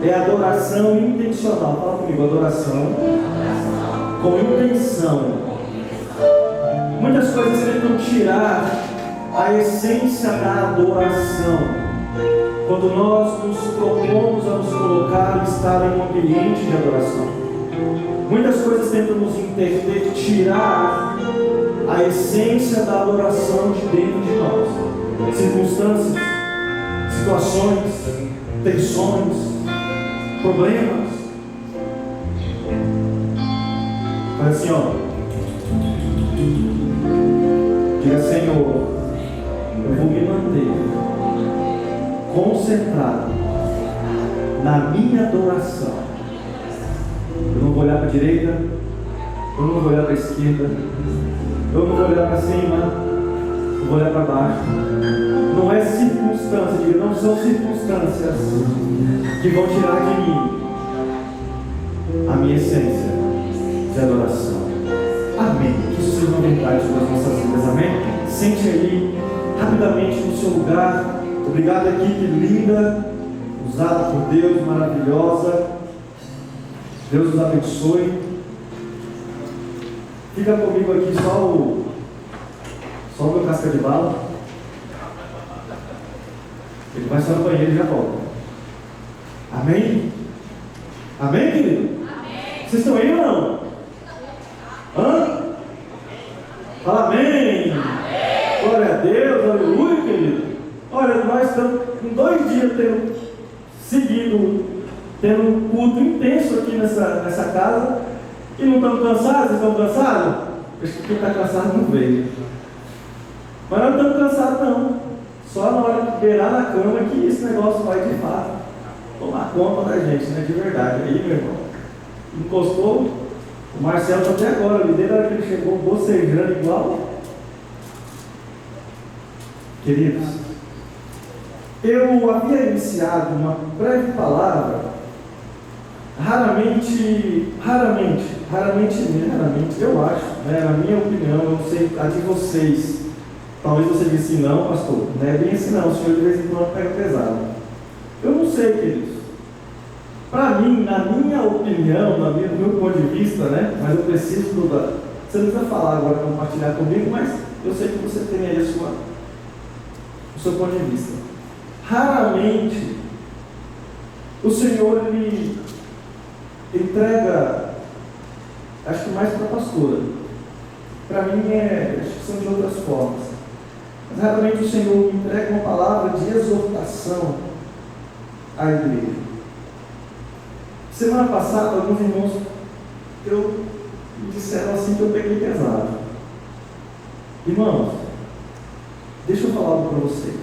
É adoração intencional. Fala comigo, adoração com intenção. Muitas coisas tentam tirar a essência da adoração. Quando nós nos propomos a nos colocar e estar em um ambiente de adoração, muitas coisas tentam nos interter, tirar a essência da adoração de dentro de nós. Circunstâncias, situações, tensões, problemas. Faz assim, ó. Diga: Senhor, eu vou me manter concentrado na minha adoração. Eu não vou olhar para a direita, eu não vou olhar para a esquerda, eu não vou olhar para cima, eu vou olhar para baixo. Não é circunstância, diga, não são circunstâncias que vão tirar de mim a minha essência de adoração. Amém. Que isso seja uma verdade sobre as nossas vidas. Amém? Sente aí, rapidamente no seu lugar. Obrigado, equipe linda, usada por Deus, maravilhosa. Deus os abençoe. Fica comigo aqui só o meu casca de bala. Ele vai só no banheiro e já volta. Amém? Amém, querido? Amém. Vocês estão aí ou não? Hã? Fala amém. Amém. Glória a Deus, aleluia, querido. Olha, nós estamos com 2 dias tendo um culto intenso aqui nessa casa. E não estamos cansados? Vocês estão cansados? Acho que quem está cansado não veio. Mas não estamos cansados não. Só na hora de beirar na cama que esse negócio vai de fato tomar conta da gente, né? De verdade. Aí, meu irmão, encostou. O Marcelo está até agora ali, desde a hora que ele chegou bocejando igual. Queridos, eu havia iniciado uma breve palavra, raramente, eu acho, né, na minha opinião, eu não sei a de vocês. Talvez você diga assim: não, pastor, não é bem assim não, o senhor de vez em quando pega pesado. Eu não sei, queridos. Para mim, na minha opinião, no meu ponto de vista, né, mas eu preciso mudar. Você não precisa falar agora, compartilhar comigo, mas eu sei que você tem aí o seu ponto de vista. Raramente o Senhor ele entrega, acho que mais para a pastora. Para mim acho que são de outras formas. Mas raramente o Senhor me entrega uma palavra de exortação à igreja. Semana passada, alguns irmãos me disseram assim que eu peguei pesado. Irmãos, deixa eu falar algo para vocês.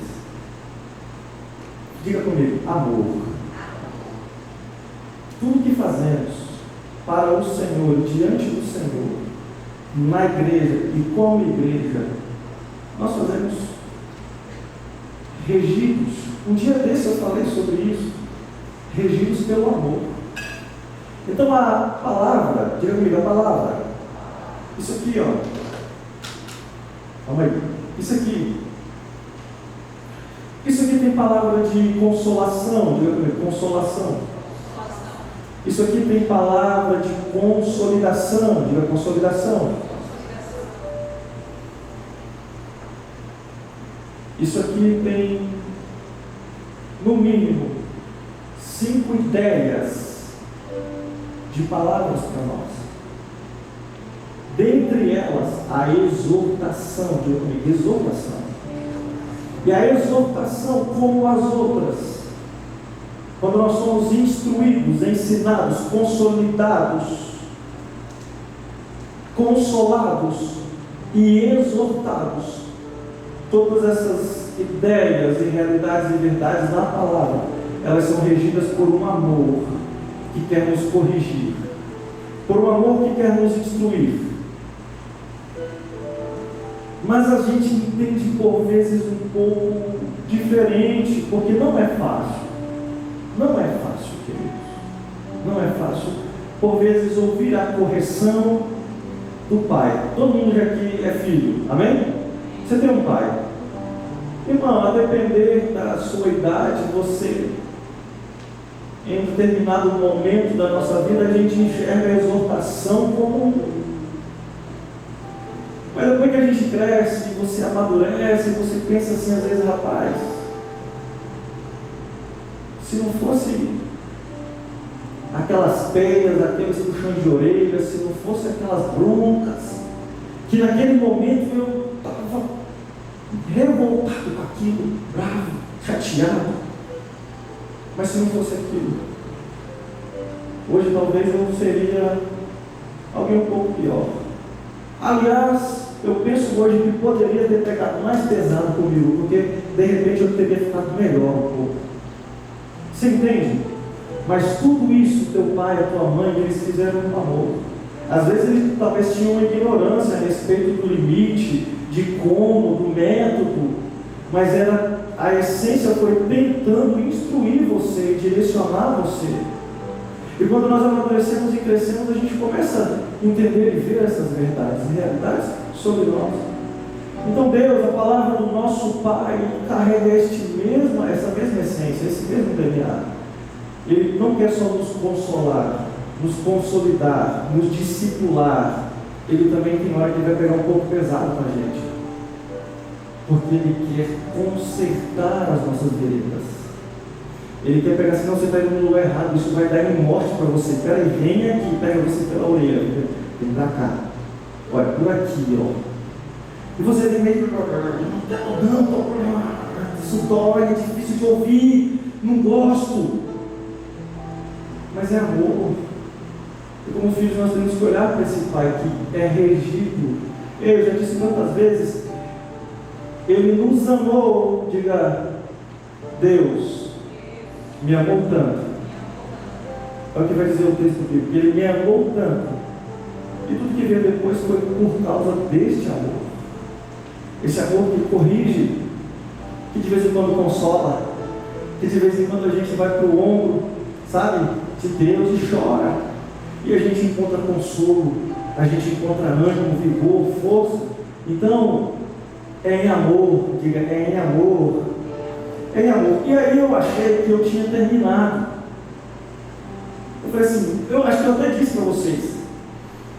Diga comigo: amor. Tudo que fazemos para o Senhor, diante do Senhor, na igreja e como igreja, nós fazemos regidos. Um dia desse eu falei sobre isso. Regidos pelo amor. Então a palavra, diga comigo, a palavra. Isso aqui, ó. Calma aí. Isso aqui tem palavra de consolação, diga comigo, consolação. Isso aqui tem palavra de consolidação, diga consolidação. Isso aqui tem, no mínimo, 5 ideias de palavras para nós. Dentre elas, a exortação, diga comigo, exortação. E a exortação, como as outras, quando nós somos instruídos, ensinados, consolidados, consolados e exortados, todas essas ideias e realidades e verdades da palavra, elas são regidas por um amor que quer nos corrigir, por um amor que quer nos instruir. Mas a gente entende por vezes um pouco diferente, porque não é fácil. Não é fácil, queridos. Não é fácil, por vezes, ouvir a correção do pai. Todo mundo aqui é filho, amém? Você tem um pai. Irmão, a depender da sua idade, você em um determinado momento da nossa vida, a gente enxerga a exortação como... Mas depois que a gente cresce, você amadurece, você pensa assim, às vezes, rapaz, se não fosse aquelas peias, aqueles puxões de orelha, se não fosse aquelas broncas, que naquele momento eu estava revoltado com aquilo, bravo, chateado, mas se não fosse aquilo, hoje talvez eu seria alguém um pouco pior. Aliás, eu penso hoje que poderia ter pegado mais pesado comigo, porque de repente eu teria ficado melhor um pouco. Você entende? Mas tudo isso, teu pai, a tua mãe, eles fizeram com amor. Às vezes eles talvez tinham uma ignorância a respeito do limite, de como, do método, mas a essência foi tentando instruir você, direcionar você. E quando nós amadurecemos e crescemos, a gente começa a entender e ver essas verdades e realidades sobre nós. Então Deus, a palavra do nosso Pai, carrega essa mesma essência, esse mesmo DNA. Ele não quer só nos consolar, nos consolidar, nos discipular. Ele também tem hora que vai pegar um pouco pesado com a gente, porque Ele quer consertar as nossas veredas. Ele quer pegar, senão você está indo no lugar errado, isso vai dar em morte para você. Peraí, vem aqui, pega você pela orelha, vem pra cá, olha, por aqui, ó. E você vem meio, isso dói, é difícil de ouvir, não gosto, mas é amor. E como filhos nós temos que olhar para esse Pai que é regido. Eu já disse tantas vezes, Ele nos amou, diga, Deus me amou tanto. Olha o que vai dizer o texto bíblico. Ele me amou tanto. E tudo que veio depois foi por causa deste amor. Esse amor que corrige, que de vez em quando consola, que de vez em quando a gente vai para o ombro, sabe, de Deus e chora. E a gente encontra consolo, a gente encontra ânimo, vigor, força. Então, é em amor, diga, é em amor. É em amor. E aí eu achei que eu tinha terminado. Eu falei assim, eu acho que eu até disse para vocês.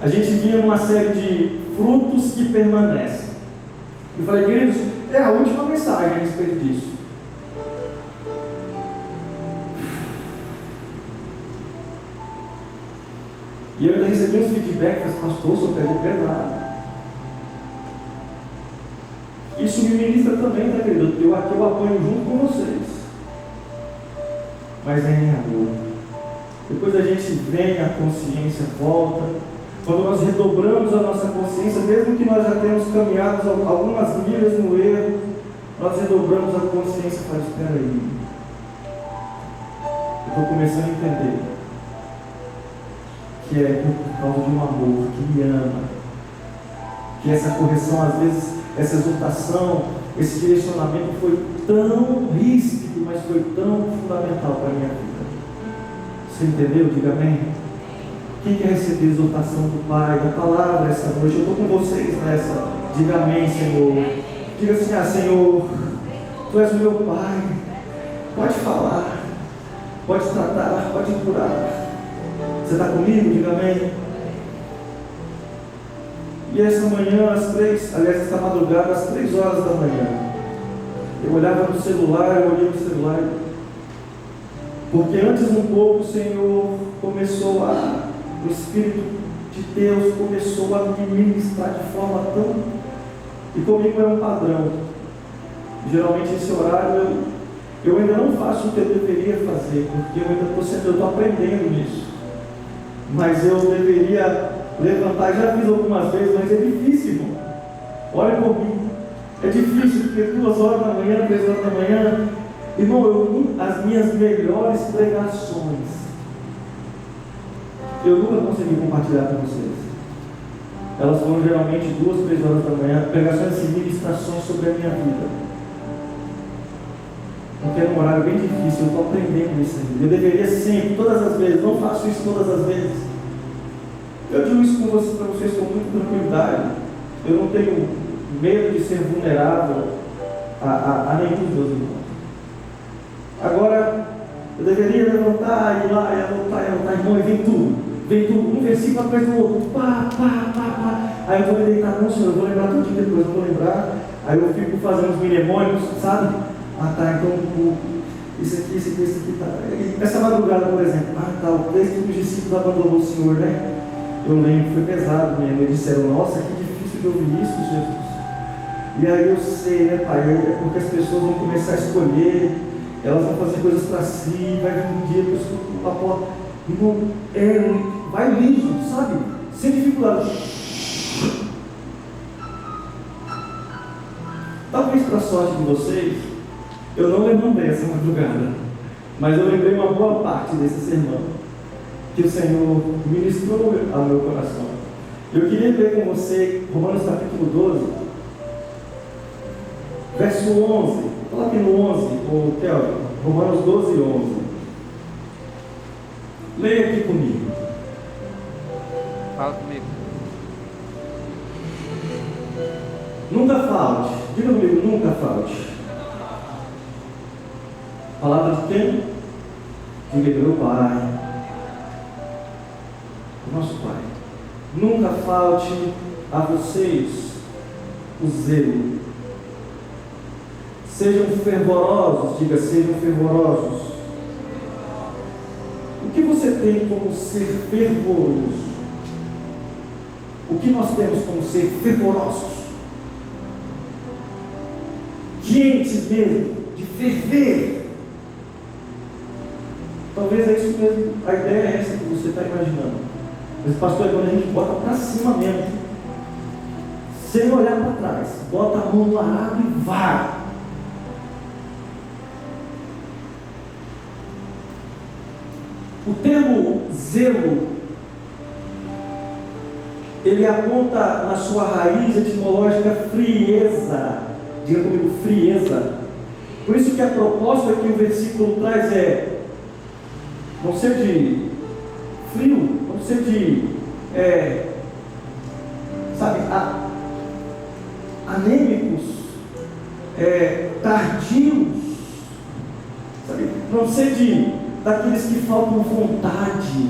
A gente vinha numa série de frutos que permanecem. Eu falei, queridos, é a última mensagem a respeito disso. E eu ainda recebi uns feedbacks, pastor, só pegou pesado. Isso me ministra também, tá, querido? Eu aqui eu apanho junto com vocês. Mas é em amor. Depois a gente vem, a consciência volta. Quando nós redobramos a nossa consciência, mesmo que nós já tenhamos caminhado algumas milhas no erro, nós redobramos a consciência e falamos, espera aí. Eu estou começando a entender que é por causa de um amor que me ama. Que essa correção, às vezes, essa exortação, esse direcionamento foi tão ríspido, mas foi tão fundamental para a minha vida. Você entendeu? Diga amém. Quem quer receber a exortação do Pai, da palavra essa noite? Eu estou com vocês nessa. Diga amém, Senhor. Diga assim, Senhor, Tu és o meu Pai. Pode falar, pode tratar, pode curar. Você está comigo? Diga amém. E essa manhã, essa madrugada, às 3 horas da manhã, eu olhava no celular, eu olhei no celular, porque antes um pouco o Senhor o Espírito de Deus começou a me ministrar de forma tão... E comigo é um padrão. Geralmente esse horário eu ainda não faço o que eu deveria fazer, porque eu ainda estou aprendendo nisso. Mas eu deveria levantar, já fiz algumas vezes, mas é difícil, irmão. Olha comigo. É difícil, porque 2 horas da manhã, 3 horas da manhã, irmão, as minhas melhores pregações, eu nunca consegui compartilhar com vocês. Elas foram geralmente 2, 3 horas da manhã, pregações e ministrações sobre a minha vida. Porque é um horário bem difícil, eu estou aprendendo isso ainda. Eu deveria sempre, todas as vezes, não faço isso todas as vezes. Eu digo isso para vocês com muita tranquilidade. Eu não tenho medo de ser vulnerável a nenhum dos meus irmãos. Agora, Eu deveria levantar, ir lá, e anotar, irmão, e vem tudo, um versículo atrás do outro, pá. Aí eu vou me deitar, não, Senhor, eu vou lembrar tudo depois, eu vou lembrar. Aí eu fico fazendo os mnemônios, sabe? Então isso aqui, tá. E essa madrugada, por exemplo, o texto que os discípulos abandonou o Senhor, né? Eu lembro, foi pesado mesmo. Eles disseram, nossa, que difícil de ouvir isso, Jesus. E aí eu sei, né, Pai, é porque as pessoas vão começar a escolher, elas vão fazer coisas para si, vai vir um dia que eu escuto uma porta, irmão, vai liso, sabe? Sem dificuldade. Talvez para a sorte de vocês, eu não levantei essa madrugada, mas eu lembrei uma boa parte desse sermão que o Senhor ministrou ao meu coração. Eu queria ler com você Romanos capítulo 12, verso 11. Coloque no 11, Kelvin, Romanos 12, 11. Leia aqui comigo. Fala comigo. Nunca falte. Diga comigo, nunca falte. Palavra de quem? Diga do meu Pai. Nosso Pai. Nunca falte a vocês o zelo. Sejam fervorosos, diga, sejam fervorosos. O que você tem como ser fervoroso? O que nós temos como ser fervorosos? Quentes mesmo, de ferver. Talvez é isso mesmo, a ideia é essa que você está imaginando. Mas, pastor, é quando a gente bota para cima mesmo, sem olhar para trás, bota a mão no arado e vai. O termo zelo, ele aponta na sua raiz etimológica frieza. Diga comigo, frieza. Por isso que a proposta que o versículo traz é não ser de frio, não ser de anêmicos, tardios, sabe? Não ser daqueles que faltam vontade,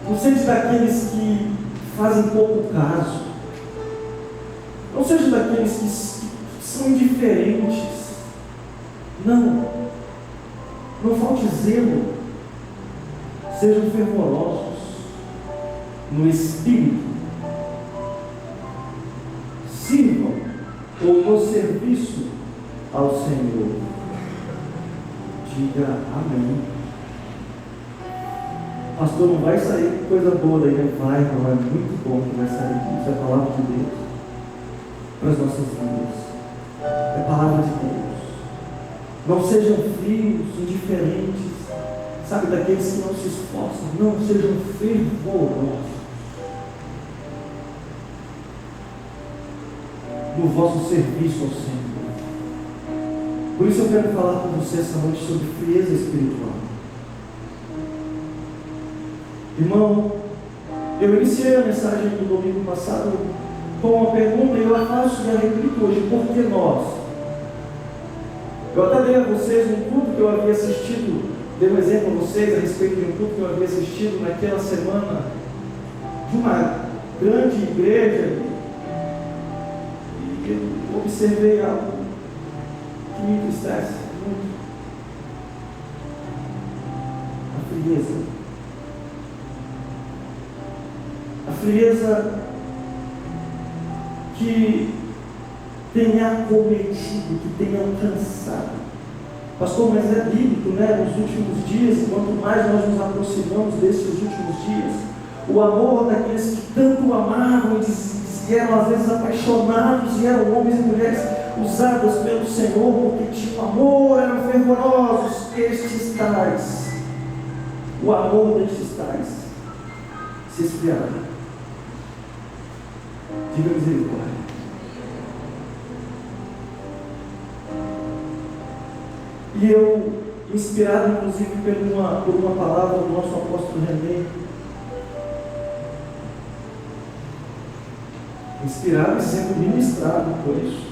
não seja daqueles que fazem pouco caso, não seja daqueles que são indiferentes. Não falte zelo. Sejam fervorosos no espírito, sirvam ou no serviço ao Senhor. Diga amém. Pastor, não vai sair coisa boa daí, né? Vai, não é muito bom que vai sair aqui. Isso é a palavra de Deus para as nossas vidas. É a palavra de Deus. Não sejam frios, indiferentes, sabe, daqueles que não se esforçam. Não, sejam fervorosos no vosso serviço ao Senhor. Por isso eu quero falar com você essa noite sobre frieza espiritual. Irmão, eu iniciei a mensagem do domingo passado com uma pergunta e eu a faço e a repito hoje: por que nós? Eu até dei a vocês um culto que eu havia assistido, dei um exemplo a vocês a respeito de um culto que eu havia assistido naquela semana de uma grande igreja, e eu observei algo que me entristece muito: a frieza. A frieza que tem acometido, que tem alcançado. Pastor, mas é bíblico, né? Nos últimos dias, quanto mais nós nos aproximamos desses últimos dias, o amor daqueles que tanto amavam e eram às vezes apaixonados, e eram homens e mulheres usados pelo Senhor porque tinham amor, eram fervorosos, estes tais, o amor destes tais se esfriaram. Diga misericórdia. E eu, inspirado inclusive por uma palavra do nosso apóstolo René, inspirado e sendo ministrado por isso,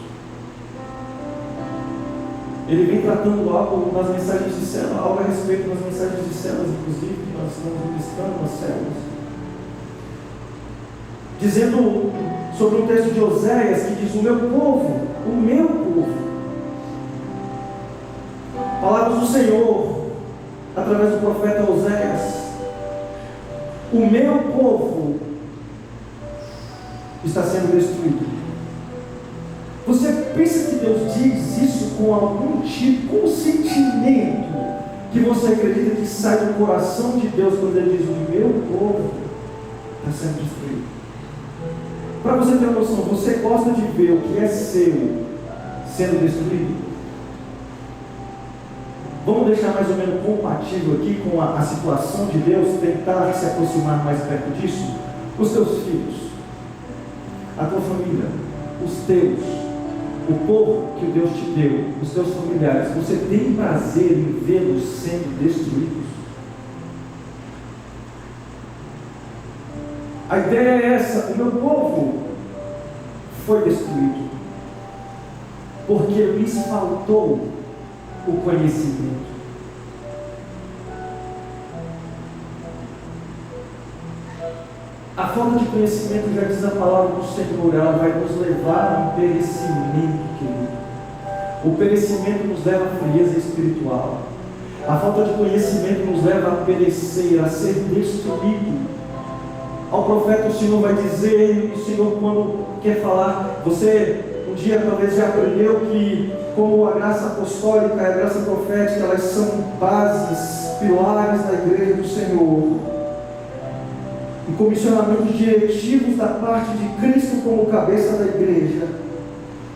Ele vem tratando algo nas mensagens de célula, algo a respeito das mensagens de células, inclusive, que nós estamos ministrando nas células. Dizendo sobre um texto de Oséias que diz: o meu povo, palavras do Senhor, através do profeta Oséias, o meu povo está sendo destruído. Você pensa que Deus diz isso com algum tipo, com um sentimento que você acredita que sai do coração de Deus quando Ele diz: o meu povo está sendo destruído? Para você ter uma noção, você gosta de ver o que é seu sendo destruído? Vamos deixar mais ou menos compatível aqui com a situação de Deus, tentar se aproximar mais perto disso? Os teus filhos, a tua família, os teus, o povo que Deus te deu, os teus familiares, você tem prazer em vê-los sendo destruídos? A ideia é essa: o meu povo foi destruído porque lhes faltou o conhecimento. A falta de conhecimento, já diz a palavra do Senhor, ela vai nos levar a um perecimento, querido. O perecimento nos leva à frieza espiritual. A falta de conhecimento nos leva a perecer, a ser destruído. Ao profeta o Senhor vai dizer, o Senhor quando quer falar, você um dia talvez já aprendeu que como a graça apostólica e a graça profética, elas são bases, pilares da igreja do Senhor, e comissionamentos diretivos da parte de Cristo como cabeça da igreja.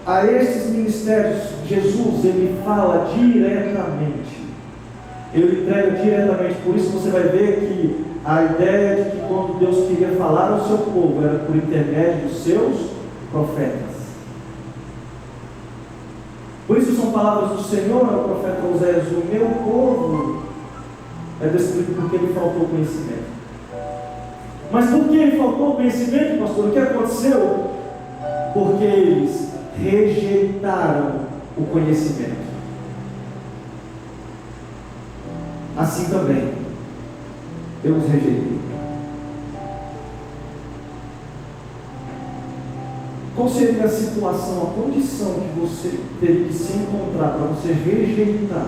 A estes ministérios, Jesus, Ele fala diretamente, Ele entrega diretamente. Por isso você vai ver que a ideia de que quando Deus queria falar ao seu povo, era por intermédio dos seus profetas. Por isso são palavras do Senhor ao profeta Oséias: o meu povo é destruído porque lhe faltou conhecimento. Mas por que lhe faltou conhecimento, pastor? O que aconteceu? Porque eles rejeitaram o conhecimento. Assim também eu os rejeitei. Qual seria a situação, a condição que você teria que se encontrar para você rejeitar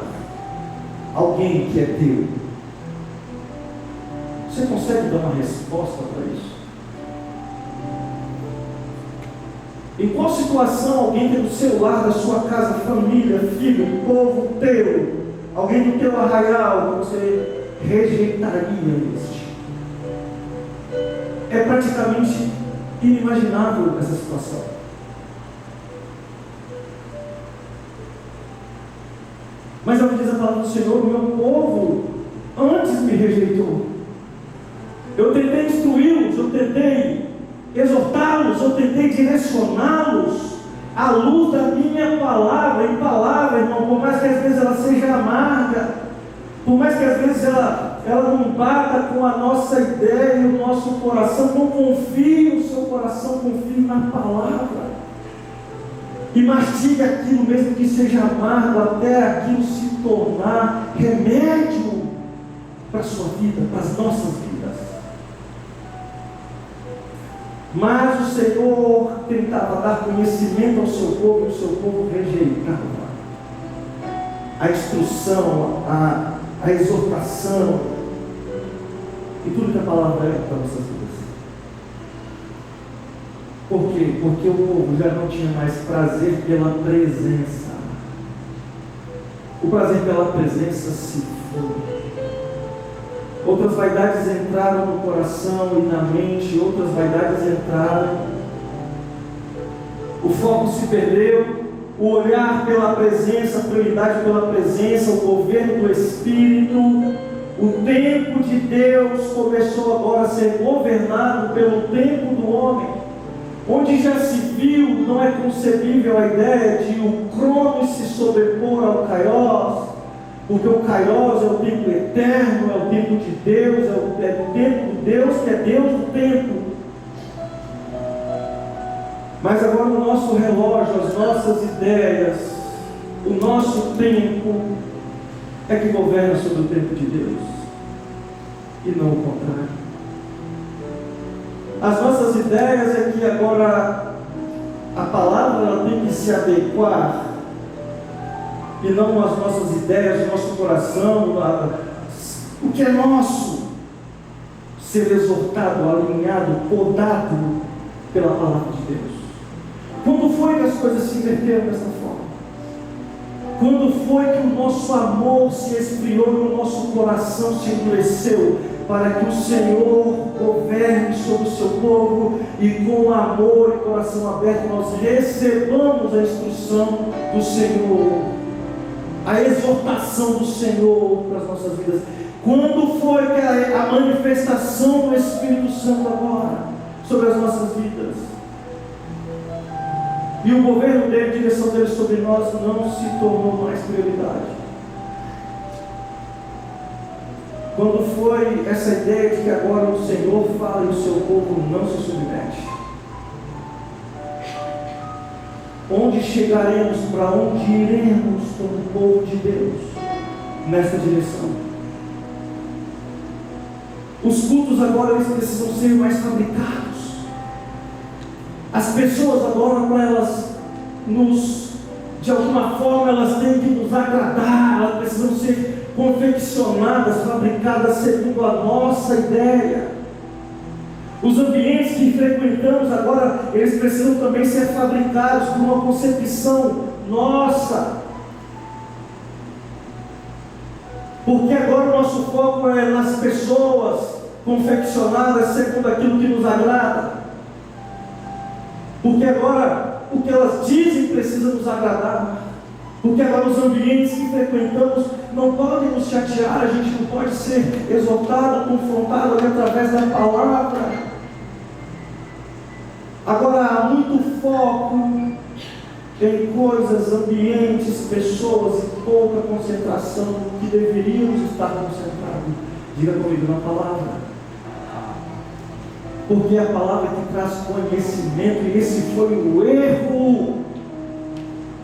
alguém que é teu? Você consegue dar uma resposta para isso? Em qual situação alguém que é do seu lar, da sua casa, família, filho, povo teu, alguém do teu arraial, você rejeitaria este? É praticamente inimaginável essa situação. Mas ela diz a palavra do Senhor: o meu povo antes me rejeitou. Eu tentei instruí-los, eu tentei exortá-los, eu tentei direcioná-los à luz da minha palavra. E palavra, irmão, por mais que às vezes ela seja amarga, por mais que às vezes ela não bata com a nossa ideia e o nosso coração, não confie no seu coração, confie na palavra. E mastiga aquilo, mesmo que seja amargo, até aquilo se tornar remédio para a sua vida, para as nossas vidas. Mas o Senhor tentava dar conhecimento ao seu povo, e o seu povo rejeitava a instrução, a exortação e tudo que a palavra é para nossas vidas. Por quê? Porque o povo já não tinha mais prazer pela presença. O prazer pela presença se foi. Outras vaidades entraram no coração e na mente, outras vaidades entraram. O foco se perdeu, o olhar pela presença, a prioridade pela presença, o governo do Espírito. O tempo de Deus começou agora a ser governado pelo tempo do homem, onde já se viu, não é concebível a ideia de o Cronos se sobrepor ao Kairos, porque o Kairos é o tempo eterno, é o tempo de Deus, é o tempo de Deus que é Deus do tempo. Mas agora o nosso relógio, as nossas ideias, o nosso tempo é que governa sobre o tempo de Deus, e não o contrário. As nossas ideias é que agora a palavra ela tem que se adequar, e não as nossas ideias, o nosso coração, o que é nosso, ser exortado, alinhado, podado pela palavra de Deus. Quando foi que as coisas se inverteram dessa forma? Quando foi que o nosso amor se esfriou e o nosso coração se endureceu para que o Senhor governe sobre o seu povo e com amor e coração aberto nós recebamos a instrução do Senhor, a exortação do Senhor para as nossas vidas? Quando foi que a manifestação do Espírito Santo agora sobre as nossas vidas e o governo dele, a direção dele sobre nós não se tornou mais prioridade? Quando foi essa ideia de que agora o Senhor fala e o seu povo não se submete? Onde chegaremos, para onde iremos como povo de Deus nessa direção? Os cultos agora eles precisam ser mais fabricados. As pessoas agora, para elas de alguma forma, elas têm que nos agradar, elas precisam ser confeccionadas, fabricadas segundo a nossa ideia. Os ambientes que frequentamos agora, eles precisam também ser fabricados com uma concepção nossa. Porque agora o nosso foco é nas pessoas confeccionadas segundo aquilo que nos agrada. Porque agora o que elas dizem precisa nos agradar. Porque agora os ambientes que frequentamos não podem nos chatear, a gente não pode ser exortado, confrontado ali através da palavra. Agora há muito foco em coisas, ambientes, pessoas e pouca concentração que deveríamos estar concentrados. Diga comigo, na palavra. Porque é a palavra que traz conhecimento, e esse foi o erro.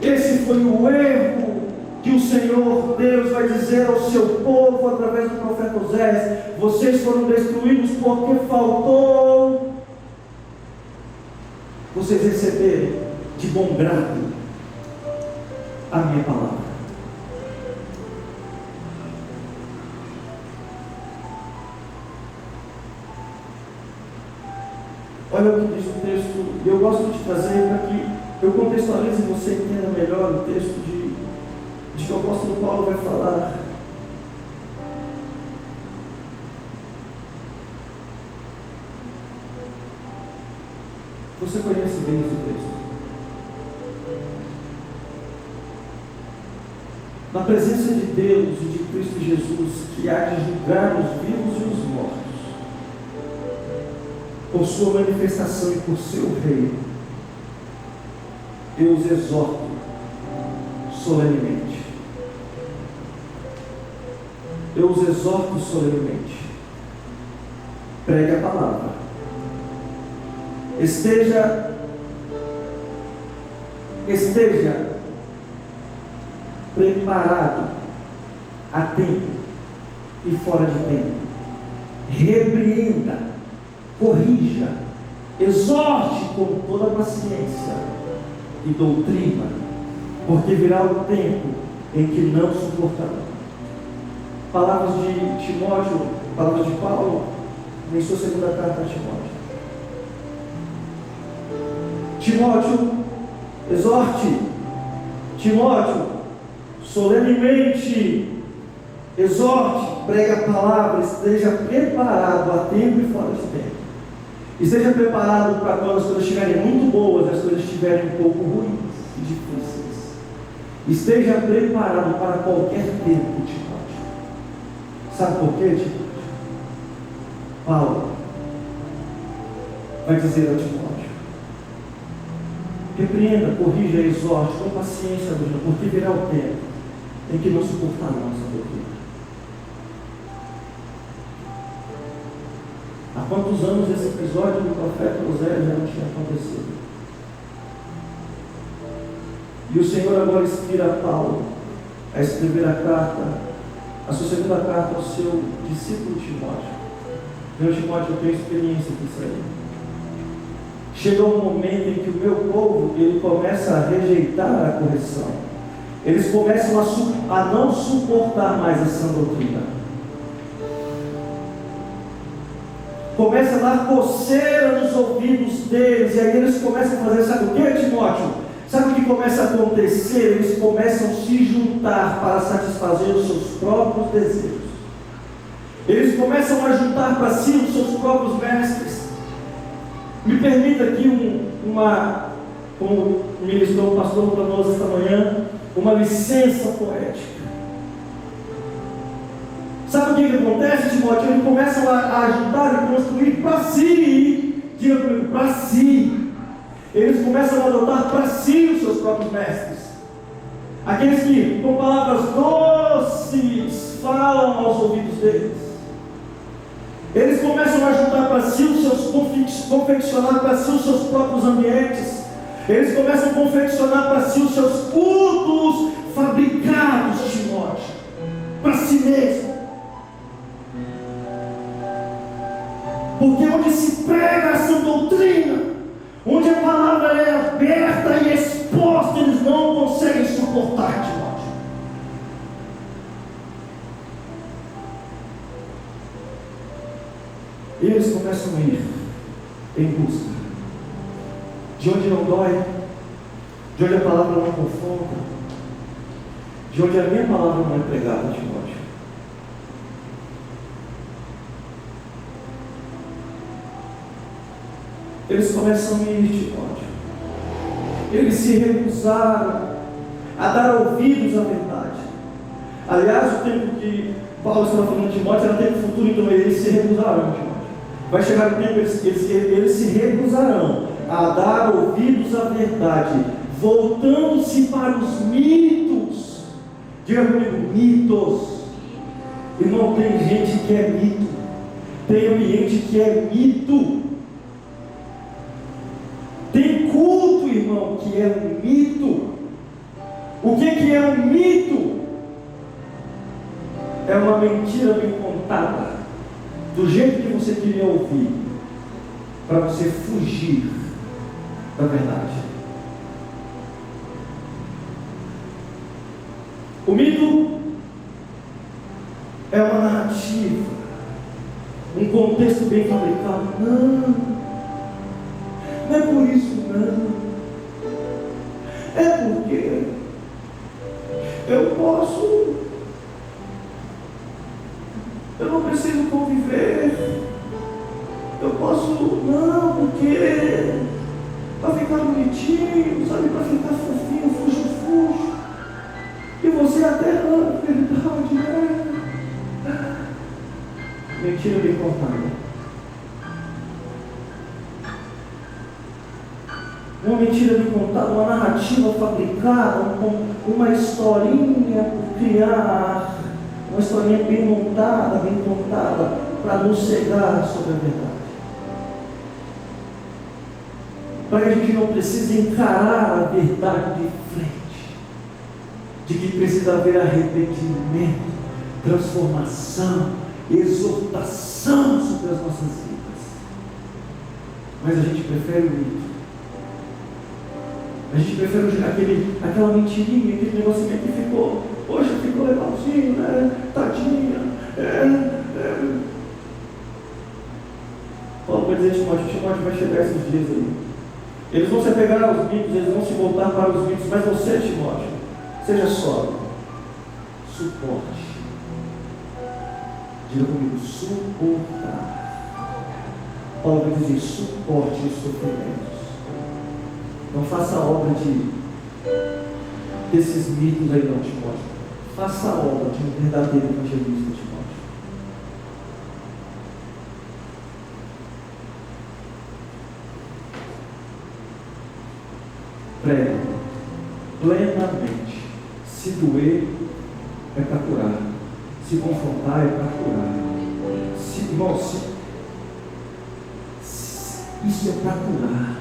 Esse foi o erro que o Senhor Deus vai dizer ao seu povo através do profeta Oséias: vocês foram destruídos porque faltou vocês receberem de bom grado a minha palavra. Olha o que diz o texto, e eu gosto de trazer para que eu contextualize e você entenda melhor o texto de que o apóstolo Paulo vai falar. Você conhece bem esse texto. Na presença de Deus e de Cristo Jesus, que há de julgar os vivos e os mortos, por sua manifestação e por seu reino, eu os exorto solenemente. Eu os exorto solenemente. Pregue a palavra. Esteja preparado a tempo e fora de tempo. Repreenda, corrija, exorte com toda paciência e doutrina, porque virá o tempo em que não suportarão. Palavras de Timóteo, palavras de Paulo em sua segunda carta a Timóteo. Timóteo, exorte. Timóteo, solenemente exorte, pregue a palavra, esteja preparado a tempo e fora de tempo. Esteja preparado para quando as coisas estiverem muito boas, as coisas estiverem um pouco ruins e difíceis. Esteja preparado para qualquer tempo, Timóteo. Sabe por quê, Timóteo? Paulo vai dizer a Timóteo: repreenda, corrija, exorte com paciência, porque virá o tempo em que não suportarão essa doutrina. Há quantos anos esse episódio do profeta Oséias já não tinha acontecido? E o Senhor agora inspira Paulo a escrever a carta, a sua segunda carta ao seu discípulo Timóteo. Meu Timóteo, eu tenho experiência com isso aí. Chega um momento em que o meu povo, ele começa a rejeitar a correção. Eles começam a não suportar mais essa doutrina. Começa a dar coceira nos ouvidos deles. E aí eles começam a fazer, sabe o que, Timóteo? Sabe o que começa a acontecer? Eles começam a se juntar para satisfazer os seus próprios desejos. Eles começam a juntar para si os seus próprios mestres. Me permita aqui como ministrou o pastor para nós esta manhã, uma licença poética. Sabe o que acontece, Timóteo? Eles começam a ajudar e construir para si. Diga comigo, para si. Eles começam a adotar para si os seus próprios mestres. Aqueles que, com palavras doces, falam aos ouvidos deles. Eles começam a juntar para si os seus, confeccionar para si os seus próprios ambientes. Eles começam a confeccionar para si os seus cultos fabricados, Timóteo, para si mesmo. Porque onde se prega essa doutrina, onde a palavra é aberta e exposta, eles não conseguem suportar, Timóteo. E eles começam a ir em busca de onde não dói, de onde a palavra não confronta, de onde a minha palavra não é pregada, Timóteo. Eles começam a ir, Timóteo. Eles se recusaram a dar ouvidos à verdade. Aliás, o tempo que Paulo estava falando de Timóteo era tempo futuro, então eles se recusaram, Timóteo. Vai chegar o tempo que eles se recusarão a dar ouvidos à verdade, voltando-se para os mitos. Diga comigo, mitos. Irmão, tem gente que é mito, tem ambiente que é mito, tem culto, irmão, que é um mito. O que é um mito? É uma mentira bem contada, do jeito que você queria ouvir, para você fugir da verdade. O mito é uma narrativa, um contexto bem fabricado. Não é por isso, não. É porque eu não preciso conviver. Eu posso, não, porque para ficar bonitinho, sabe, para ficar fofinho, fujo. E você até não, verdade, né? Mentira bem contada. Uma mentira bem contada, uma narrativa fabricada, uma historinha por criar, uma historinha bem montada, bem contada, para nos cegar sobre a verdade. Para que a gente não precise encarar a verdade de frente, de que precisa haver arrependimento, transformação, exortação sobre as nossas vidas. Mas a gente prefere o mito. A gente prefere aquela mentirinha, aquele negocinho que ficou, poxa, ficou legalzinho, né? Tadinha. Paulo vai dizer, Timóteo vai chegar esses dias aí. Eles vão se apegar aos mitos, eles vão se voltar para os mitos, mas você, Timóteo, seja sóbrio, suporte. Diga comigo, suportar. Paulo vai dizer, suporte os sofrimentos. Não faça a obra desses mitos aí não, Timóteo. Faça a obra de um verdadeiro evangelista, Timóteo. Prega plenamente. Se doer, é para curar. Se confrontar, é para curar. Isso é para curar.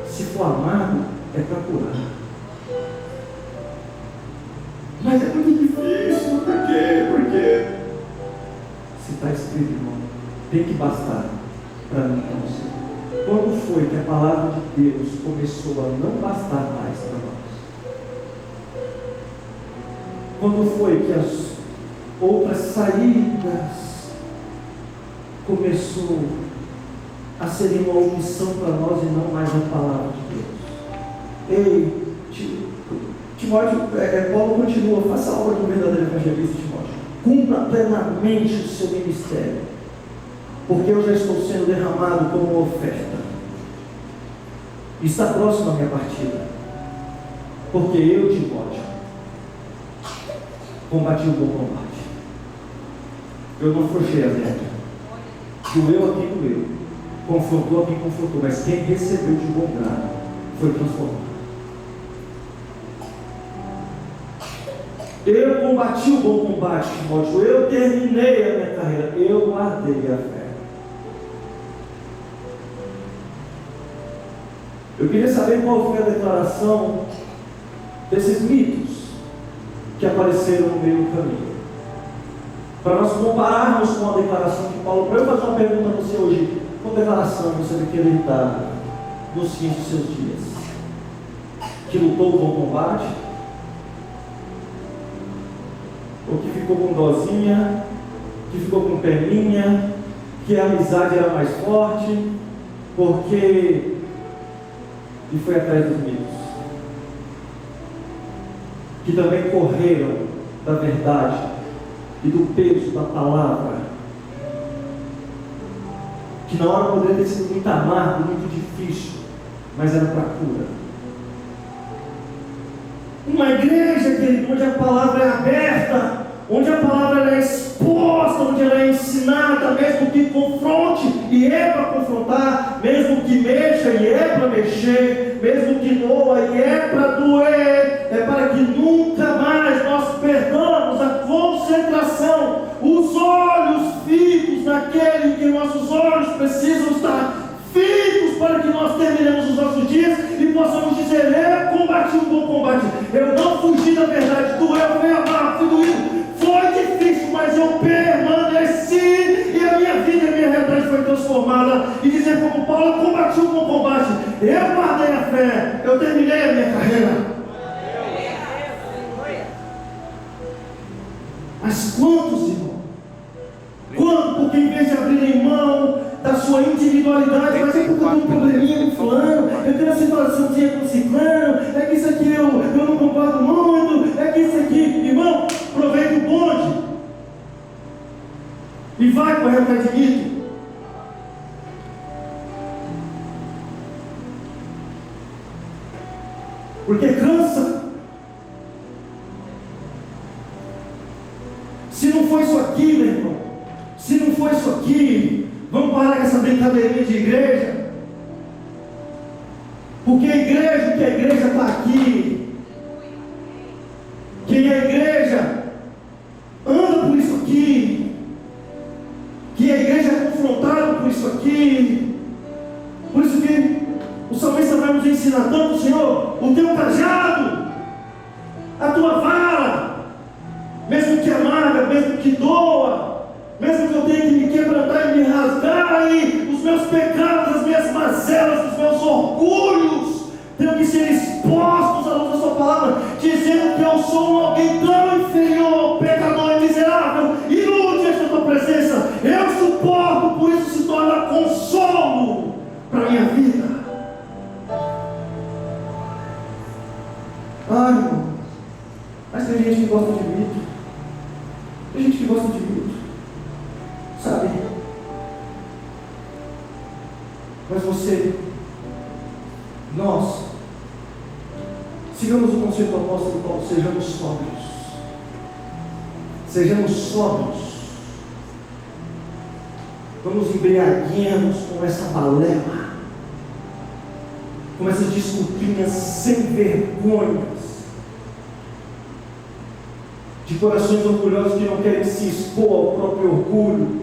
Se for amargo, é para curar. Mas é muito difícil, por quê? Porque se está escrito, irmão, tem que bastar para mim e para você. Quando foi que a palavra de Deus começou a não bastar mais para nós? Quando foi que as outras saídas começou a serem uma omissão para nós e não mais a palavra de Deus? Ei, Timóteo, Paulo continua, faça a obra do verdadeiro evangelista, Timóteo. Cumpra plenamente o seu ministério, porque eu já estou sendo derramado como uma oferta. Está próximo a minha partida, porque eu, Timóteo, combati o bom combate. Eu não afrouxei as regras. Doeu a quem doeu, confrontou a quem confrontou, mas quem recebeu de bom grado foi transformado. Eu combati o bom combate, Timóteo. Eu terminei a minha carreira. Eu guardei a fé. Eu queria saber qual foi a declaração desses mitos que apareceram no meio do caminho, para nós compararmos com a declaração de Paulo. Para eu fazer uma pergunta a você hoje: qual declaração você vai querer dar nos fins dos seus dias? Que lutou o bom combate? Ou que ficou com dozinha, que ficou com peninha, que a amizade era mais forte, porque... e foi atrás dos mitos, que também correram da verdade e do peso da palavra, que na hora poderia ter sido muito amargo, muito difícil, mas era para cura. Uma igreja, querido, onde a palavra é aberta, onde a palavra é exposta, onde ela é ensinada, mesmo que confronte, e é para confrontar, mesmo que mexa, e é para mexer, mesmo que doa, e é para doer, é para que nunca mais nós perdamos a concentração, os olhos fitos naquele em que nossos olhos precisam estar fitos, para que nós terminemos os nossos dias e possamos dizer: eu combati um bom combate, eu não fugi da verdade, doeu, foi amargo, fui doído, foi difícil, mas eu permaneci, e a minha vida e a minha realidade foi transformada. E dizer como Paulo: eu combati um bom combate, eu guardei a fé, eu terminei a minha carreira. Mas quantos, irmão? Quanto? Porque em vez de abrirem mão da sua individualidade, mas é porque eu tenho um probleminha com fulano, eu tenho uma situaçãozinha com ciclano, é que isso aqui eu não concordo muito, é que isso aqui, irmão, aproveita o bonde e vai correr atrás de mito. Porque cansa. Se não for isso aqui, meu irmão, se não for isso aqui, vamos parar com essa brincadeirinha de igreja. Porque a igreja, que a igreja está aqui, que a igreja anda por isso aqui, que a igreja é confrontada por isso aqui. Por isso que o salmista vai nos ensinar tanto: Senhor, o teu cajado, a tua vara, mesmo que amarga, mesmo que doa, mesmo que eu tenha que me quebrantar e me rasgar, e os meus pecados, as minhas mazelas, os meus orgulhos tenham que ser expostos à luz da sua palavra, dizendo que eu sou alguém tão inferior, pecador e miserável, inútil diante da tua presença. Eu suporto, por isso se torna consolo para a minha vida. Ai, irmão, mas tem gente que gosta de mito. Tem gente que gosta de mito, sabe? Mas nós, sigamos o conceito do apóstolo Paulo: sejamos sóbrios. Sejamos sóbrios. Não nos embriaguemos com essa balela, com essas desculpinhas sem vergonhas, de corações orgulhosos que não querem se expor ao próprio orgulho.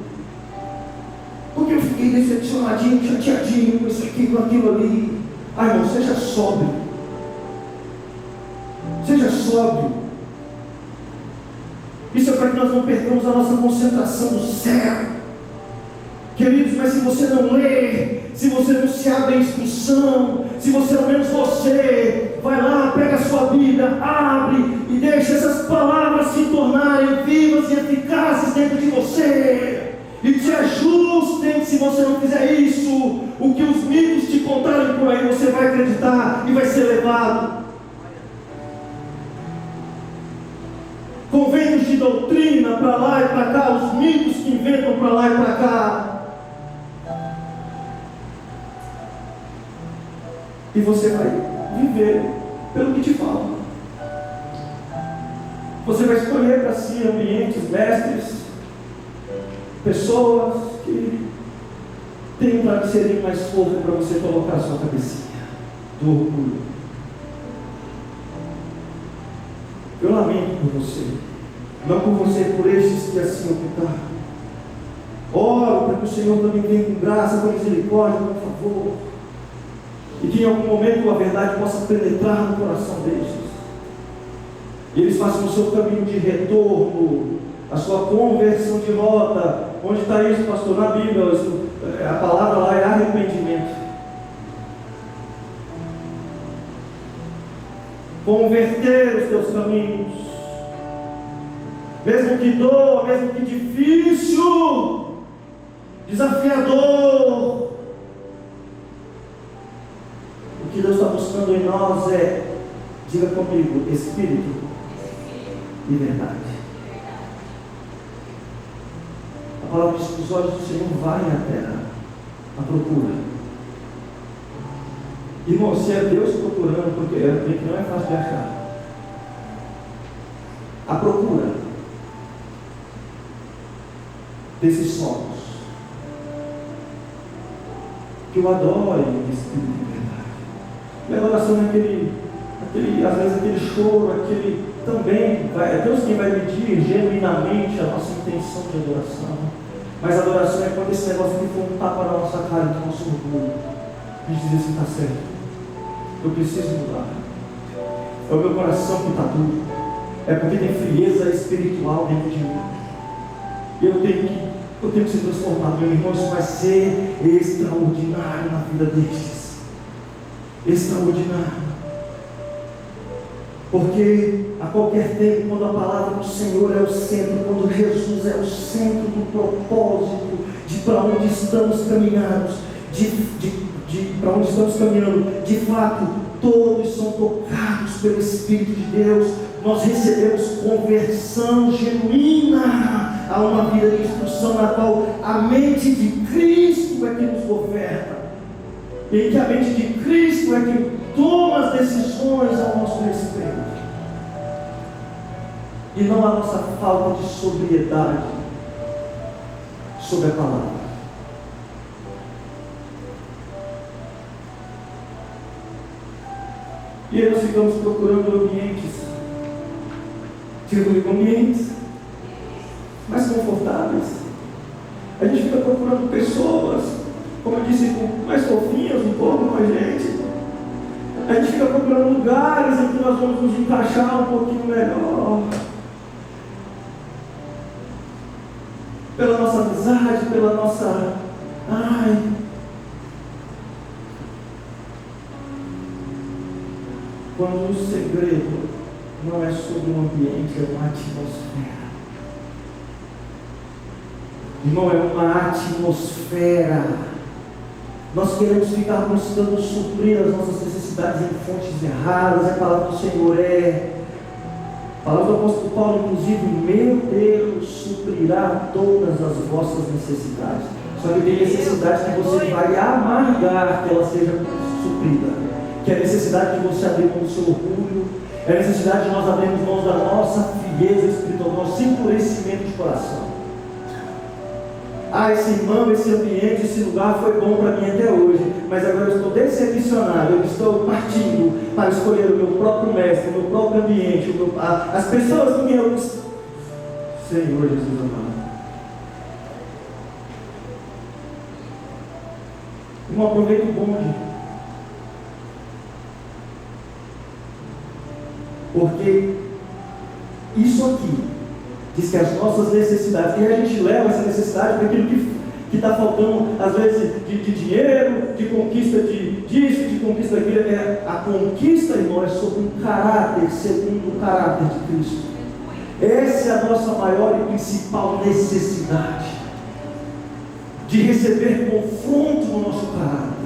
Porque eu fiquei decepcionadinho, chateadinho com isso aqui, com aquilo ali. Ai, irmão, seja sóbrio. Seja sóbrio. Isso é para que nós não percamos a nossa concentração no céu. Queridos, mas se você não lê, se você não se abre a instrução, se você, ao menos você, vai lá, pega a sua Bíblia, abre e deixa essas palavras se tornarem vivas e eficazes dentro de você, e te ajustem. Se você não fizer isso, o que os mitos te contarem por aí, você vai acreditar e vai ser levado. Convênios de doutrina para lá e para cá, os mitos que inventam para lá e para cá. E você vai viver pelo que te fala. Você vai escolher para si ambientes, mestres, pessoas que têm um travesseirinho mais fofo para você colocar a sua cabecinha do orgulho. Eu lamento por você, não por você, por estes que assim optaram. Oro para que o Senhor também venha com graça, com misericórdia, por favor. E que em algum momento a verdade possa penetrar no coração deles. E eles façam o seu caminho de retorno, a sua conversão de rota. Onde está isso, pastor? Na Bíblia, a palavra lá é arrependimento. Converter os teus caminhos. Mesmo que doa, mesmo que difícil, desafiador. O que Deus está buscando em nós é, diga comigo, Espírito e verdade. A palavra diz que os olhos do Senhor varrem a terra, à procura. Irmão, se é Deus procurando, porque não é fácil de achar. A procura desses sonhos que o adorem em Espírito e verdade. E a adoração é às vezes aquele choro, aquele também, é Deus quem vai medir genuinamente a nossa intenção de adoração. Mas a adoração é quando esse negócio aqui for um tapa na nossa cara, do nosso orgulho. A gente diz assim, está certo, eu preciso mudar. É o meu coração que está duro. É porque tem frieza espiritual dentro de mim. E eu tenho que ser transformado. Meu irmão, isso vai ser extraordinário na vida destes. Extraordinário. Porque a qualquer tempo, quando a palavra do Senhor é o centro, quando Jesus é o centro do propósito de para onde estamos caminhados, para onde estamos caminhando, de fato, todos são tocados pelo Espírito de Deus. Nós recebemos conversão genuína a uma vida de instrução na qual a mente de Cristo é que nos governa, e em que a mente de Cristo é que toma as decisões ao nosso respeito, e não a nossa falta de sobriedade sobre a palavra. E aí nós ficamos procurando ambientes mais confortáveis. A gente fica procurando pessoas, como eu disse, mais fofinhas um pouco com a gente. A gente fica procurando lugares em que nós vamos nos encaixar um pouquinho melhor. Pela nossa amizade, pela nossa... Quando o segredo não é sobre um ambiente, é uma atmosfera. Irmão, é uma atmosfera. Nós queremos ficar buscando suprir as nossas necessidades em fontes erradas. A palavra do Senhor a palavra do apóstolo Paulo, inclusive, meu Deus suprirá todas as vossas necessidades. Só que tem necessidades que você vai amargar que ela seja suprida. Que é a necessidade de você abrir mão do seu orgulho, é a necessidade de nós abrirmos mãos da nossa frieza espiritual, do nosso endurecimento de coração. Esse irmão, esse ambiente, esse lugar foi bom para mim até hoje, mas agora eu estou decepcionado, eu estou partindo para escolher o meu próprio mestre, o meu próprio ambiente, as pessoas que me amam. Senhor Jesus amado. Irmão, aproveita o bonde. Porque isso aqui diz que as nossas necessidades, e a gente leva essa necessidade para aquilo que está faltando, às vezes, de dinheiro, de conquista disso, de conquista daquilo. A conquista, irmão, é sobre um caráter, segundo o caráter de Cristo. Essa é a nossa maior e principal necessidade, de receber confronto no nosso caráter,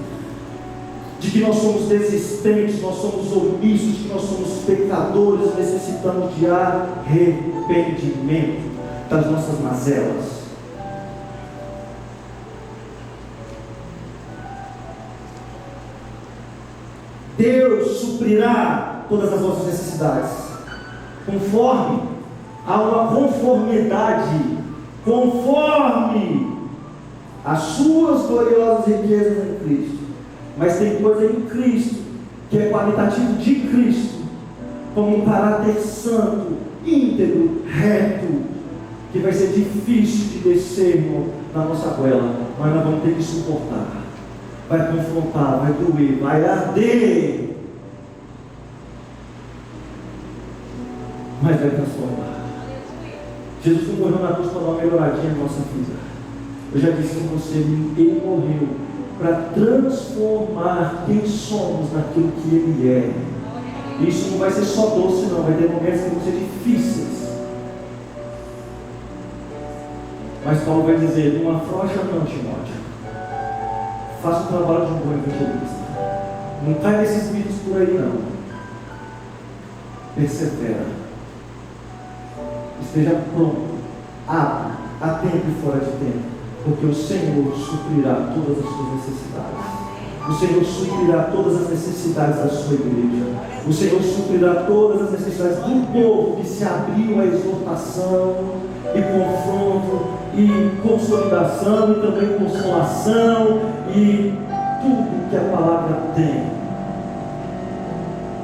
de que nós somos desistentes, nós somos omissos, que nós somos pecadores, necessitamos de arrependimento das nossas mazelas. Deus suprirá todas as nossas necessidades, conforme a uma conformidade, conforme as suas gloriosas riquezas em Cristo. Mas tem coisa em Cristo, que é qualitativo de Cristo, como um caráter santo, íntegro, reto, que vai ser difícil de descer, irmão, na nossa goela, mas nós vamos ter que suportar. Vai confrontar, vai doer, vai arder, mas vai transformar. Jesus não morreu na cruz para dar uma melhoradinha na nossa vida. Eu já disse com você, Ele morreu para transformar quem somos naquilo que Ele é. Isso não vai ser só doce, não. Vai ter momentos que vão ser difíceis. Mas Paulo vai dizer: não afrouxa não, Timóteo. Faça o trabalho de um bom evangelista. Não cai nesses mitos por aí, não. Persevera. Esteja pronto. Apto, a tempo e fora de tempo. Porque o Senhor suprirá todas as suas necessidades. O Senhor suprirá todas as necessidades da sua igreja. O Senhor suprirá todas as necessidades do povo que se abriu à exortação e confronto e consolidação e também consolação e tudo que a palavra tem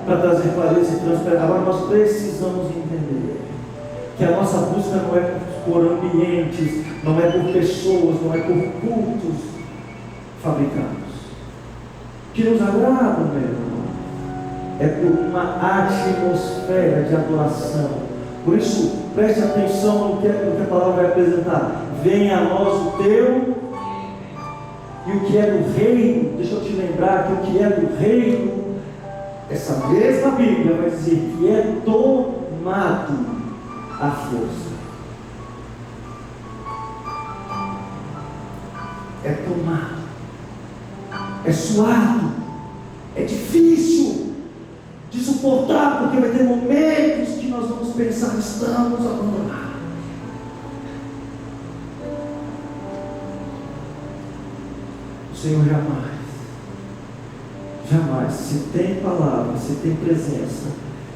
para trazer clareza e transparência. Agora nós precisamos entender que a nossa busca não é por ambientes, não é por pessoas, não é por cultos fabricados que nos agradam, meu irmão. É por uma atmosfera de adoração. Por isso, preste atenção no que a palavra vai apresentar. Venha a nós o teu, e o que é do reino. Deixa eu te lembrar que o que é do reino, essa mesma Bíblia vai dizer que é tomado à força. É tomado, é suado, é difícil de suportar, porque vai ter momentos que nós vamos pensar que estamos abandonados. O Senhor jamais, se tem palavra, se tem presença,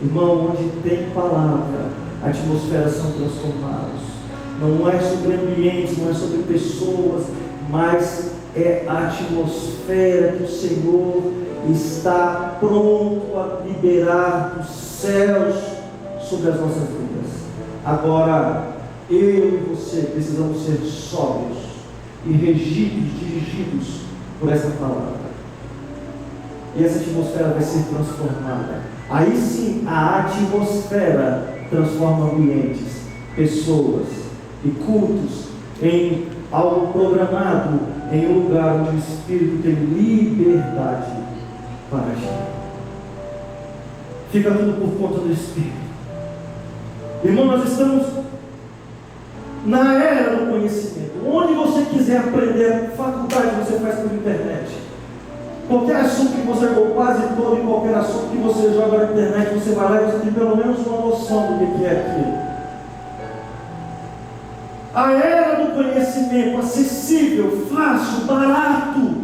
irmão, onde tem palavra, atmosferas são transformadas. Não é sobre ambientes, não é sobre pessoas, mas é a atmosfera que o Senhor está pronto a liberar dos céus sobre as nossas vidas. Agora, eu e você precisamos ser sóbrios e regidos, dirigidos por essa palavra. E essa atmosfera vai ser transformada. Aí sim, a atmosfera transforma ambientes, pessoas e cultos em algo programado, em um lugar onde o Espírito tem liberdade para agir. Fica tudo por conta do Espírito. Irmão, nós estamos na era do conhecimento. Onde você quiser aprender, faculdade você faz por internet. Qualquer assunto que você, ou quase todo, e qualquer assunto que você joga na internet, você vai lá e você tem pelo menos uma noção do que é aquilo. A era do conhecimento acessível, fácil, barato,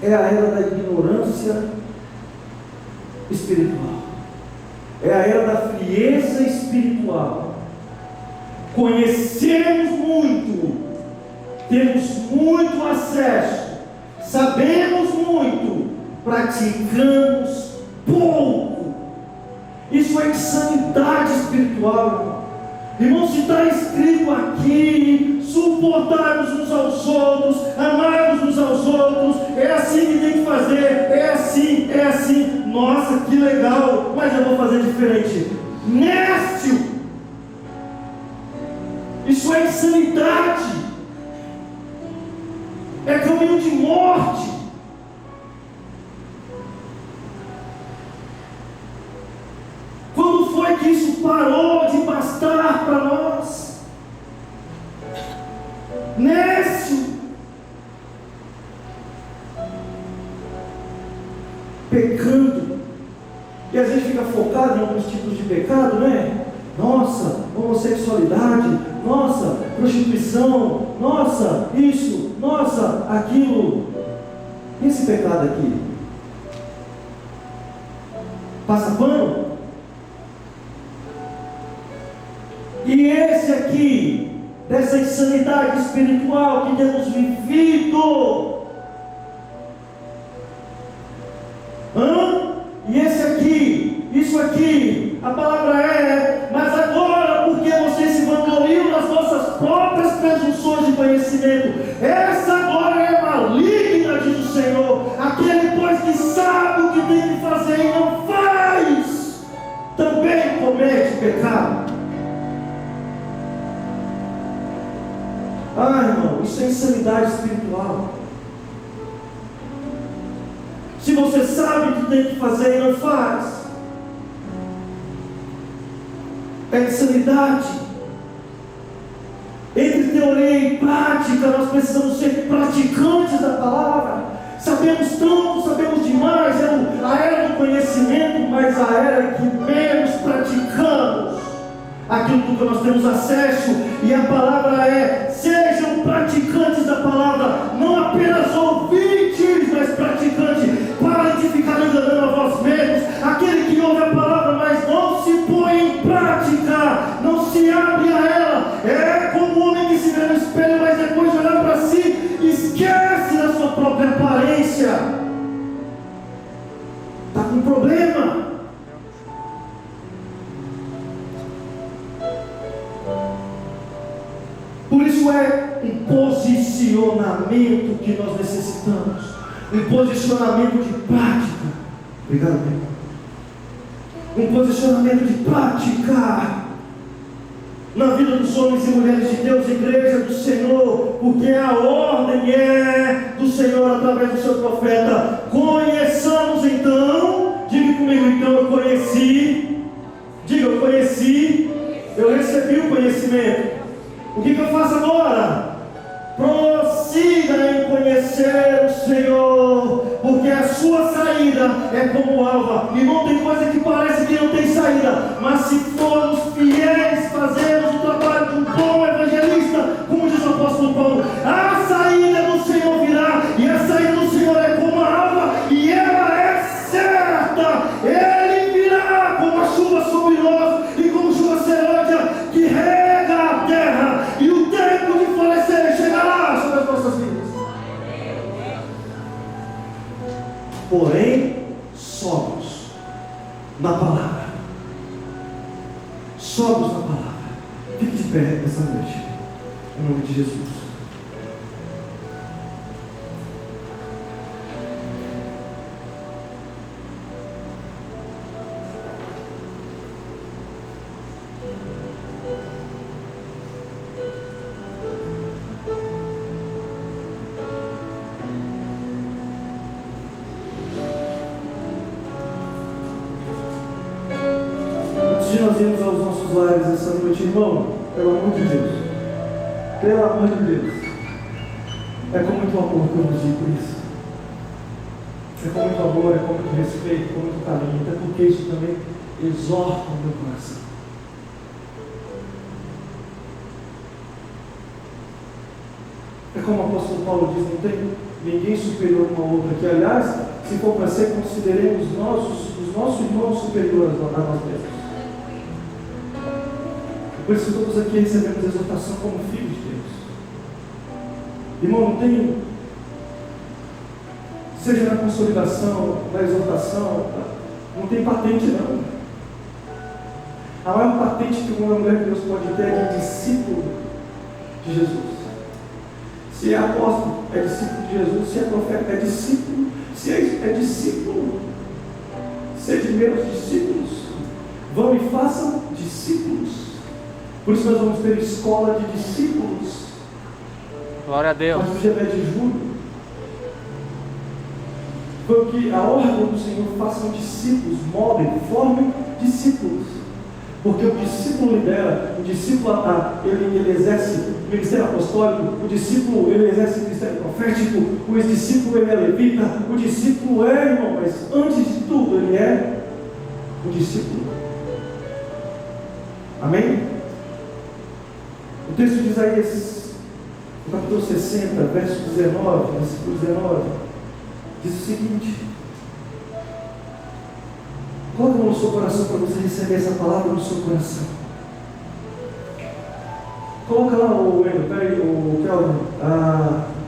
é a era da ignorância espiritual. É a era da frieza espiritual. Conhecemos muito, temos muito acesso, sabemos muito, praticamos pouco. Isso é insanidade espiritual, irmão. Irmão, se está escrito aqui, suportarmos uns aos outros, amarmos uns aos outros, é assim que tem que fazer, é assim, nossa, que legal, mas eu vou fazer diferente. Nécio! Isso é insanidade. É caminho de morte. Quando foi que isso parou de bastar para nós? Nécio! Pecando. E a gente fica focado em alguns tipos de pecado, né? Nossa, homossexualidade, nossa, prostituição, nossa, isso, nossa, aquilo. E esse pecado aqui? Passa pano? E esse aqui, dessa insanidade espiritual que temos vivido? E esse aqui, isso aqui, a palavra é: mas agora, porque vocês se vangloriam das vossas próprias presunções de conhecimento, essa agora é maligna, diz o Senhor. Aquele, pois, que sabe o que tem que fazer e não faz, também comete pecado. Irmão, isso é insanidade espiritual. Se você sabe o que tem que fazer e não faz, é insanidade. Entre teoria e prática, nós precisamos ser praticantes da palavra. Sabemos tanto, sabemos demais, é a era do conhecimento, mas a era que menos praticamos aquilo que nós temos acesso. E a palavra é: sejam praticantes da palavra, não apenas ouvintes, mas praticantes. Para de ficar enganando a vós mesmos. Aquele que ouve a palavra, mas não se põe em prática, não se abre a ela, é como o homem que se vê no espelho, mas depois de olhar para si, esquece da sua própria aparência. Está com problema. Por isso é um posicionamento que nós necessitamos. Um posicionamento de prática. Obrigado, meu. Um posicionamento de prática na vida dos homens e mulheres de Deus, igreja do Senhor, porque a ordem é do Senhor através do seu profeta. Conheçamos então, diga comigo então, eu conheci, diga eu conheci, eu recebi o conhecimento. O que eu faço agora? Prossiga em conhecer o Senhor, porque a sua saída é como alva. E não tem coisa que parece que não tem saída, mas se formos fiéis, fazermos o trabalho de um bom evangelista, como diz o apóstolo Paulo, a saída do Senhor virá, e a saída do Senhor é como a alva, e ela é certa. Ele virá como a chuva sobre nós, e como chuva serôdia que rega a terra, e o tempo de florescer chegará sobre as nossas vidas. Porém, somos na palavra. Somos na palavra. Fique de pé essa noite, em nome de Jesus. Nós irmos aos nossos lares essa noite, irmão, pelo amor de Deus, pelo amor de Deus, é com muito amor que eu vos digo isso, é com muito amor, é com muito respeito, com muito carinho, até porque isso também exorta o meu coração. É como o apóstolo Paulo diz: não tem ninguém superior a uma outra, que aliás, se for para ser, consideremos os nossos irmãos superiores a nós mesmos. Por isso todos aqui recebemos exortação como filhos de Deus. Irmão, não tem, seja na consolidação, na exortação, não tem patente não. A maior patente que uma mulher de Deus pode ter é de discípulo de Jesus. Se é apóstolo, é discípulo de Jesus. Se é profeta, é discípulo. Se é discípulo, sede meus discípulos. Vão e façam discípulos. Por isso nós vamos ter escola de discípulos. Glória a Deus. Mas no dia 10 de julho, foi que a ordem do Senhor: façam discípulos, moldem, formem discípulos. Porque o discípulo lidera, o discípulo ele exerce o ministério apostólico, o discípulo ele exerce o ministério profético, o discípulo ele é levita, o discípulo é, irmão, mas antes de tudo ele é o discípulo. Amém? O texto de Isaías, no capítulo 60, verso 19, versículo 19, diz o seguinte: coloca no seu coração para você receber essa palavra no seu coração. Coloca lá o Wendel, peraí, o Kelvin.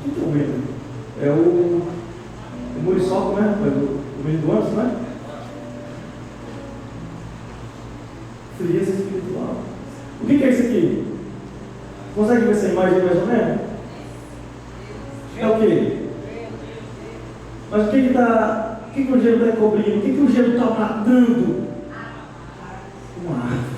Quem que é o Wendel? É o Muriçoco, né? O menino do antes, né? Frieza espiritual. O que é isso aqui? Consegue ver essa imagem mais ou menos? É o quê? Mas o que o gelo está cobrindo? O que o gelo está matando? Uma árvore.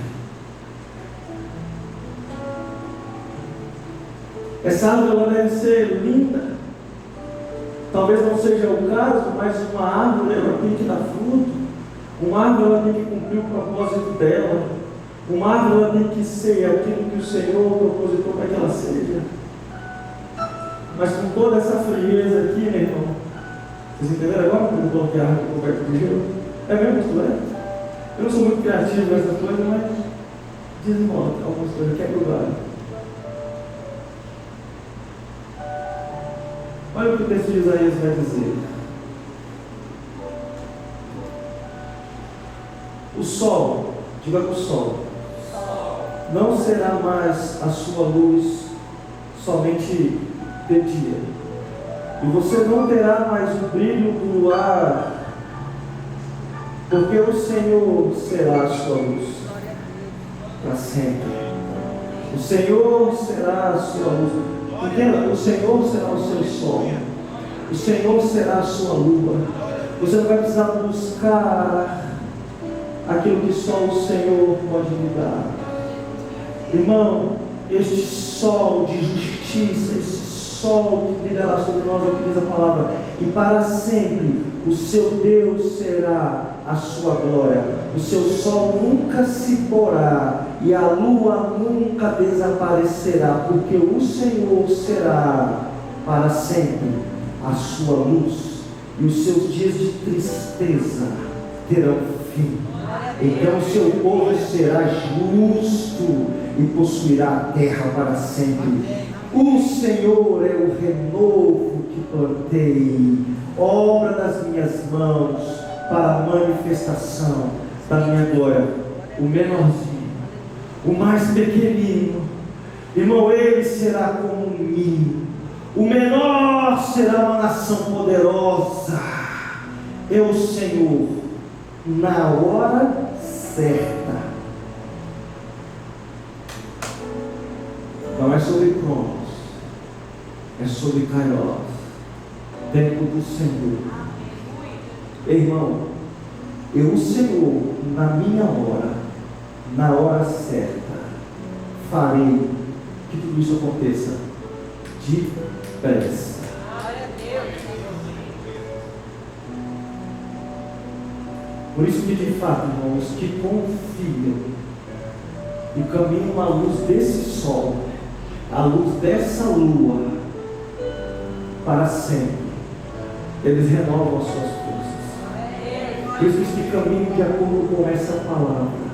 Essa árvore ela deve ser linda. Talvez não seja o caso, mas uma árvore ela tem que dar fruto. Uma árvore ela tem que cumprir o propósito dela. Uma árvore ela tem que ser aquilo que o Senhor propositou para que ela seja. Mas com toda essa frieza aqui, meu irmão, vocês entenderam agora como eu coloquei a árvore coberta de gelo? É mesmo, pastor? Eu não sou muito criativo nessas coisas, mas desmonta algumas coisas, quebra o galho. Olha o que o texto de Isaías vai dizer. O sol, diga com o sol, não será mais a sua luz somente de dia, e você não terá mais o brilho do luar, porque o Senhor será a sua luz para sempre. O Senhor será a sua luz. Entenda, o Senhor será o seu sol, o Senhor será a sua lua. Você não vai precisar buscar aquilo que só o Senhor pode lhe dar. Irmão, este sol de justiça, esse sol que brilhará sobre nós, é o que diz a palavra, e para sempre o seu Deus será a sua glória. O seu sol nunca se porá e a lua nunca desaparecerá, porque o Senhor será para sempre a sua luz, e os seus dias de tristeza terão fim. Então o seu povo será justo e possuirá a terra para sempre. O Senhor é o renovo que plantei, obra das minhas mãos, para a manifestação da minha glória. O menorzinho, o mais pequenino, irmão, ele será como um ninho. O menor será uma nação poderosa. É o Senhor na hora certa. Não é sobre Cronos, é sobre Kairos, tempo do Senhor. Irmão, eu, o Senhor, na minha hora, na hora certa, farei que tudo isso aconteça depressa. Por isso que, de fato, irmãos, que confiam e caminham à luz desse sol, à luz dessa lua, para sempre, eles renovam as suas forças. Por isso que caminham de acordo com essa palavra.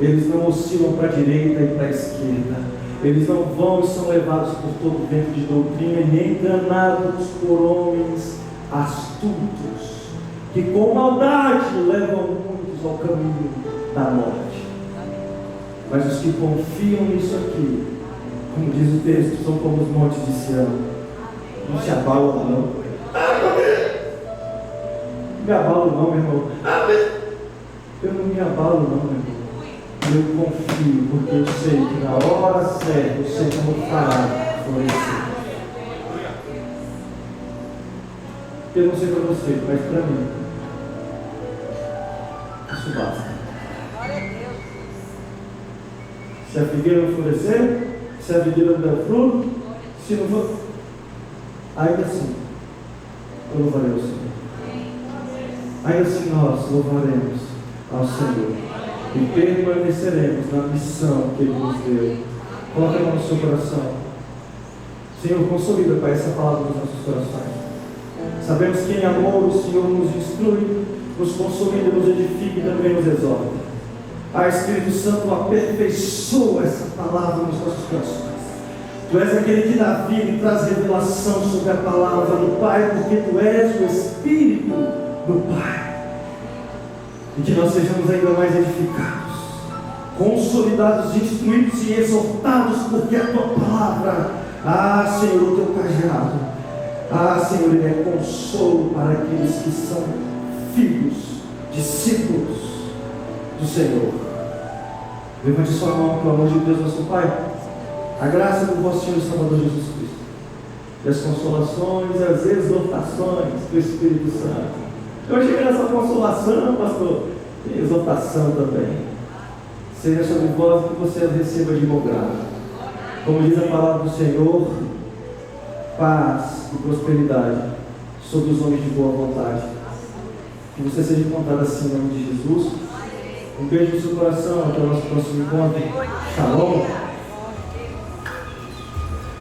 Eles não oscilam para a direita e para a esquerda. Eles não vão e são levados por todo vento de doutrina, e nem enganados por homens astutos, que com maldade levam muitos ao caminho da morte. Mas os que confiam nisso aqui, como diz o texto, são como os montes de Sião. Não se abalam não. Não me abalo não, meu irmão. Eu não me abalo não, meu irmão. Eu confio, porque eu sei que na hora certa o Senhor fará florescer. Eu não sei para você, mas para mim, Isso basta. Se a figueira não florescer, se a videira não der fruto, se não for, ainda assim, eu louvarei ao Senhor. Ainda assim nós louvaremos ao Senhor e permaneceremos na missão que Ele nos deu. Coloca a mão no seu coração. Senhor, consolida, Pai, essa palavra nos nossos corações. Sabemos que em amor o Senhor nos instrui, nos consolida, nos edifica e também nos exorta. Espírito Santo, aperfeiçoa essa palavra nos nossos corações. Tu és aquele que dá vida e traz revelação sobre a palavra do Pai, porque Tu és o Espírito do Pai. E que nós sejamos ainda mais edificados, consolidados, instruídos e exortados, porque a Tua palavra, Senhor, o Teu cajado, Senhor, Ele é consolo para aqueles que são filhos, discípulos do Senhor. Levante sua mão, pelo amor de Deus, nosso Pai. A graça do vosso Senhor e Salvador Jesus Cristo, e as consolações e as exortações do Espírito Santo. Eu cheguei nessa consolação, pastor, e exortação também. Seja sobre vós que você as receba de bom grado. Como diz a palavra do Senhor, paz e prosperidade sobre os homens de boa vontade. Que você seja contado assim em nome de Jesus. Um beijo no seu coração, até o nosso próximo encontro. Shalom.